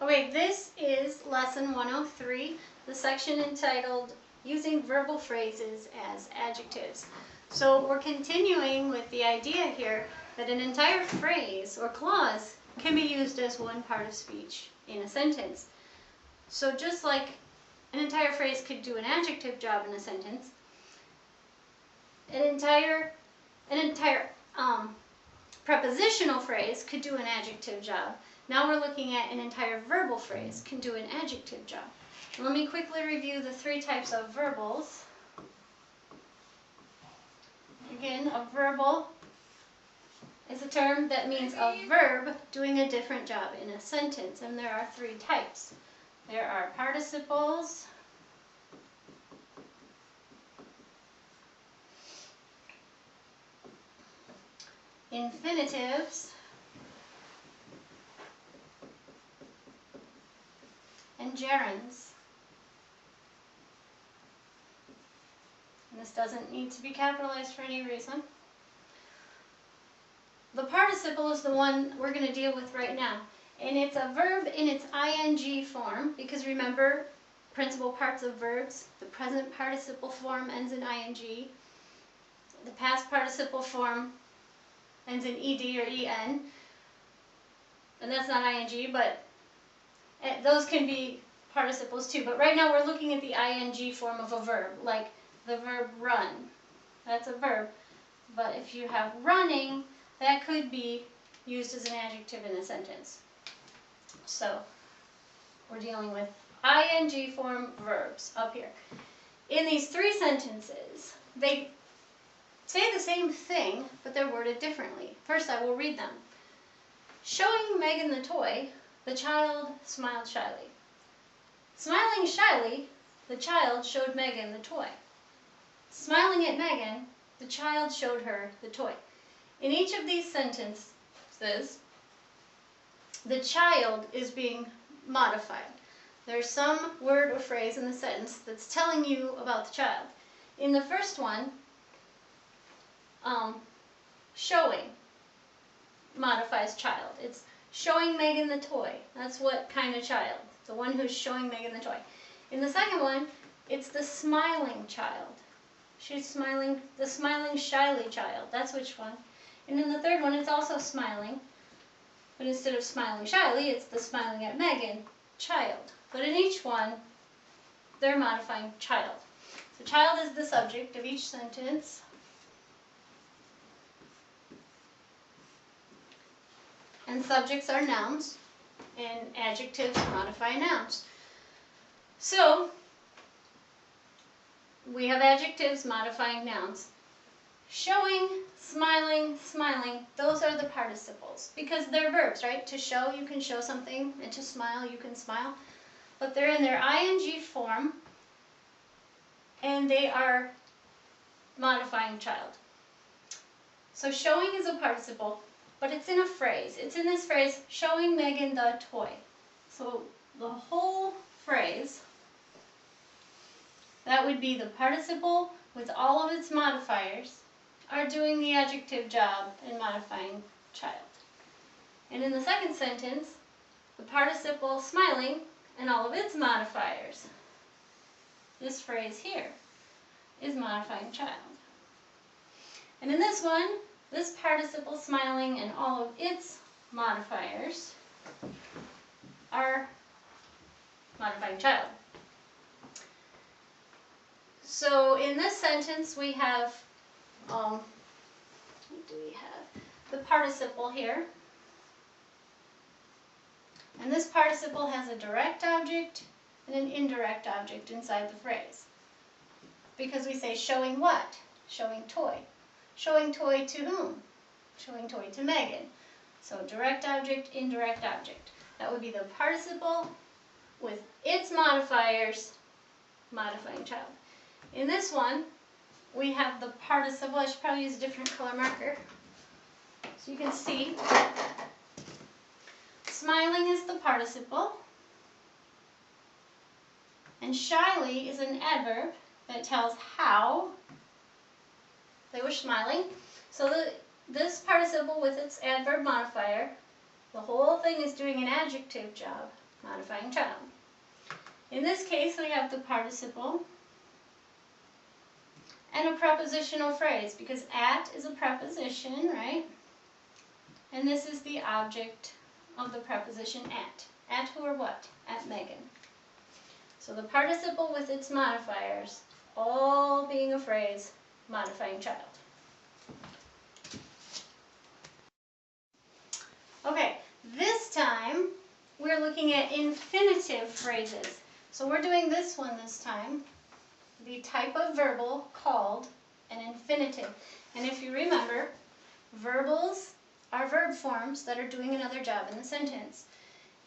Okay, this is lesson 103, the section entitled Using Verbal Phrases as Adjectives. So we're continuing with the idea here that an entire phrase or clause can be used as one part of speech in a sentence. So just like an entire phrase could do an adjective job in a sentence, an entire prepositional phrase could do an adjective job. Now we're looking at an entire verbal phrase can do an adjective job. Let me quickly review the three types of verbals. Again, a verbal is a term that means a verb doing a different job in a sentence, and there are three types. There are participles, infinitives, and gerunds. And this doesn't need to be capitalized for any reason. The participle is the one we're going to deal with right now. And it's a verb in its ing form, because remember, principal parts of verbs, the present participle form ends in ing, the past participle form ends in ed or en, and that's not ing, but those can be participles too. But right now we're looking at the ing form of a verb, like the verb run. That's a verb. But if you have running, that could be used as an adjective in a sentence. So we're dealing with ing form verbs up here. In these three sentences, they say the same thing, but they're worded differently. First, I will read them. Showing Megan the toy, the child smiled shyly. Smiling shyly, the child showed Megan the toy. Smiling at Megan, the child showed her the toy. In each of these sentences, the child is being modified. There's some word or phrase in the sentence that's telling you about the child. In the first one, showing modifies child. It's showing Megan the toy. That's what kind of child? The one who's showing Megan the toy. In the second one, it's the smiling child. She's smiling, the smiling shyly child. That's which one. And in the third one, it's also smiling. But instead of smiling shyly, it's the smiling at Megan child. But in each one, they're modifying child. So child is the subject of each sentence. And subjects are nouns, and adjectives modify nouns. So we have adjectives modifying nouns. Showing, smiling, smiling, those are the participles, because they're verbs, right? To show, you can show something, and to smile, you can smile. But they're in their ing form, and they are modifying child. So showing is a participle, but it's in a phrase. It's in this phrase, showing Megan the toy. So the whole phrase, that would be the participle with all of its modifiers, are doing the adjective job in modifying child. And in the second sentence, the participle smiling and all of its modifiers, this phrase here, is modifying child. And in this one, this participle smiling and all of its modifiers are modifying child. So in this sentence we have, what do we have? The participle here. And this participle has a direct object and an indirect object inside the phrase. Because we say showing what? Showing toy. Showing toy to whom? Showing toy to Megan. So direct object, indirect object. That would be the participle with its modifiers modifying child. In this one, we have the participle. I should probably use a different color marker so you can see. Smiling is the participle, and shyly is an adverb that tells how they were smiling. So this participle with its adverb modifier, the whole thing is doing an adjective job modifying child. In this case, we have the participle and a prepositional phrase, because at is a preposition, right? And this is the object of the preposition at. At who or what? At Megan. So the participle with its modifiers, all being a phrase, modifying child. Okay, this time we're looking at infinitive phrases. So we're doing this one this time, the type of verbal called an infinitive. And if you remember, verbals are verb forms that are doing another job in the sentence.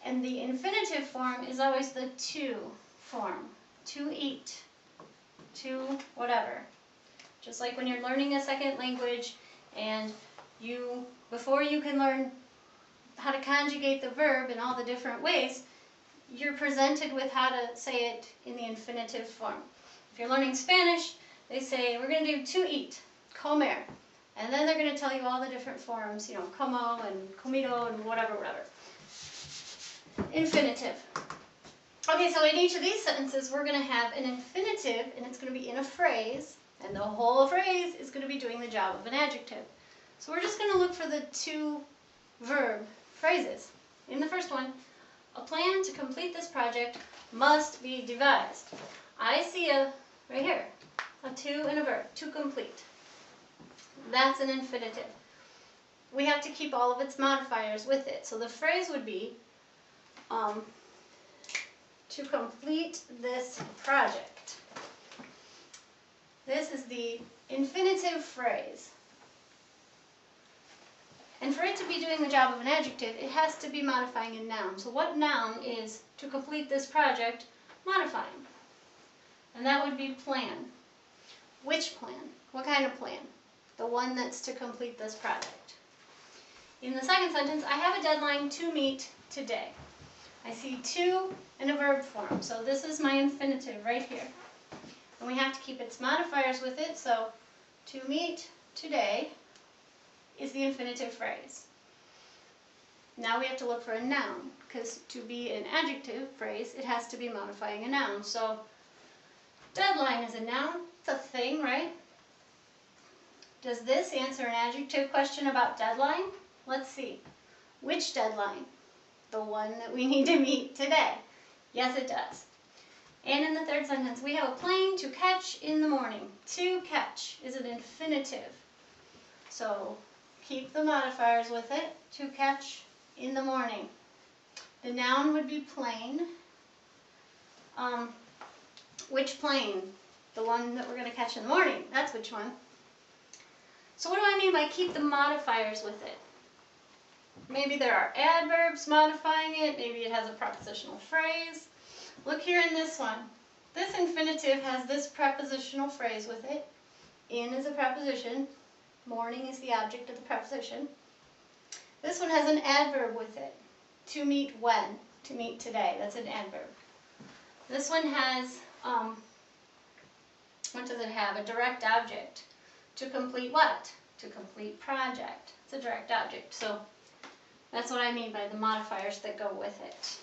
And the infinitive form is always the to form. To eat, to whatever. Just like when you're learning a second language and before you can learn how to conjugate the verb in all the different ways, you're presented with how to say it in the infinitive form. If you're learning Spanish, they say, we're going to do to eat, comer. And then they're going to tell you all the different forms, como and comido and whatever. Infinitive. Okay, so in each of these sentences, we're going to have an infinitive, and it's going to be in a phrase, and the whole phrase is going to be doing the job of an adjective. So we're just going to look for the two verb phrases. In the first one, a plan to complete this project must be devised. I see right here, a to and a verb, to complete. That's an infinitive. We have to keep all of its modifiers with it. So the phrase would be, to complete this project. This is the infinitive phrase. And for it to be doing the job of an adjective, it has to be modifying a noun. So what noun is to complete this project modifying? And that would be plan. Which plan? What kind of plan? The one that's to complete this project. In the second sentence, I have a deadline to meet today. I see to in a verb form. So this is my infinitive right here. And we have to keep its modifiers with it. So to meet today is the infinitive phrase. Now we have to look for a noun, because to be an adjective phrase, it has to be modifying a noun. So deadline is a noun. It's a thing, right? Does this answer an adjective question about deadline? Let's see. Which deadline? The one that we need to meet today. Yes, it does. And in the third sentence, we have a plane to catch in the morning. To catch is an infinitive. So keep the modifiers with it. To catch in the morning. The noun would be plane. Which plane? The one that we're going to catch in the morning. That's which one. So what do I mean by keep the modifiers with it? Maybe there are adverbs modifying it. Maybe it has a prepositional phrase. Look here in this one. This infinitive has this prepositional phrase with it. In is a preposition. Morning is the object of the preposition. This one has an adverb with it. To meet when? To meet today. That's an adverb. This one has, what does it have? A direct object. To complete what? To complete project. It's a direct object. So that's what I mean by the modifiers that go with it.